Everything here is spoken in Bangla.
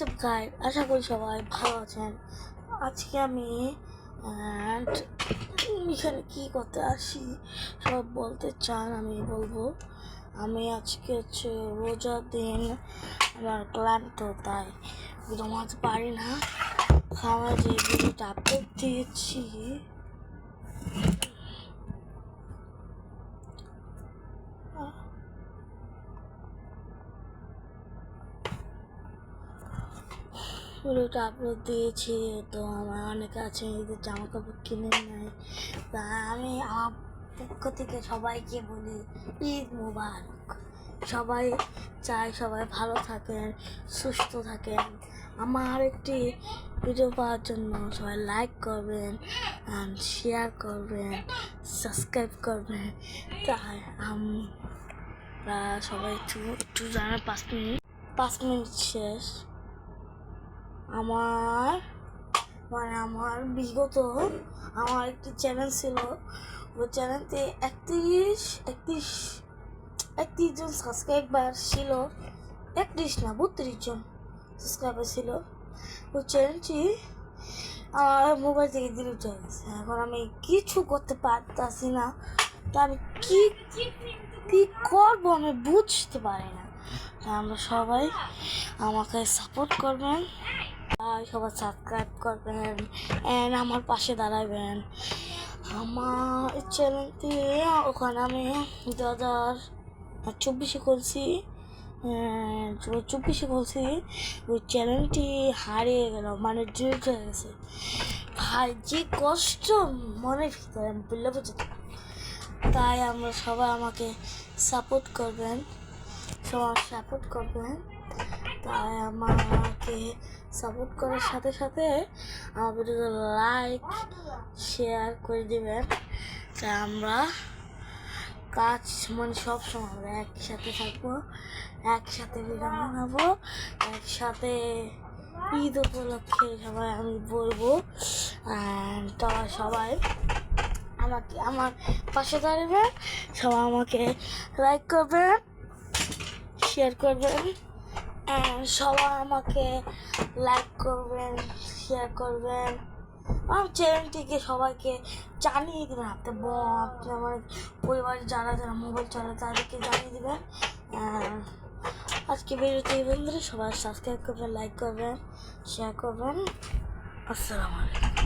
হোয়াটসঅ্যাপ গাইড, আশা করি সবাই ভালো আছেন। আজকে আমি এখানে কী করতে আসি সব বলতে চান, আমি বলবো। আমি আজকে রোজার দিন, আমার ক্লান্ত, তাই ঘুমাতে পারি না। আমার যে ভিডিওটা আপলোড দিয়েছি ভিডিওটা আপলোড দিয়েছি, তো আমার অনেকে আছে ঈদের জামা কাপড় কিনে নেয়। তা আমি আমার পক্ষ থেকে সবাইকে বলি ঈদ মুবারক। সবাই চাই সবাই ভালো থাকেন, সুস্থ থাকেন। আমার একটি ভিডিও পাওয়ার জন্য সবাই লাইক করবেন, শেয়ার করবেন, সাবস্ক্রাইব করবেন। তাই আমরা সবাই একটু জানার 5 মিনিট শেষ। আমার বিগত আমার একটি চ্যানেল ছিল, ওই চ্যানেলতে 31 জন সাবস্ক্রাইবার ছিল। 31 না 32 জন সাবস্ক্রাইবার ছিল। ওই চ্যানেলটি আমার মোবাইল থেকে ডিলিট হয়ে গেছে। এখন আমি কিছু করতে পারতাছি না। তা আমি কি করবো আমি বুঝতে পারি না। আমরা সবাই আমাকে সাপোর্ট করবেন, সবাই সাবস্ক্রাইব করবেন, আমার পাশে দাঁড়াবেন। আমার চ্যানেলটি ওখানে আমি 2024 করছি, ওই চ্যানেলটি হারিয়ে গেল, মানে ডিলিট হয়ে গেছে। ভাই যে কষ্ট মনের ভিতরে আমি বললে বোঝাতে। তাই আমরা সবাই আমাকে সাপোর্ট করবেন, তাই আমাকে সাপোর্ট করার সাথে সাথে আমার ভিডিওতে লাইক শেয়ার করে দেবেন। তাই আমরা সব সময় আমরা একসাথে থাকবো, একসাথে ভিডিও বানাবো, একসাথে ঈদ উপলক্ষে সবাই আমি বলবো। তো সবাই আমার পাশে দাঁড়াবেন, সবাই আমাকে লাইক করবেন, শেয়ার করবেন, সবাই আমাকে লাইক করবেন, শেয়ার করবেন। আমার চ্যানেলটিকে সবাইকে জানিয়ে দেবেন, আপনার আমার পরিবারের যারা মোবাইল চালায় তাদেরকে জানিয়ে দেবেন। আজকে ভিডিওটি এই বন্ধুরা সবাই সাবস্ক্রাইব করবেন, লাইক করবেন, শেয়ার করবেন। আসসালামু আলাইকুম।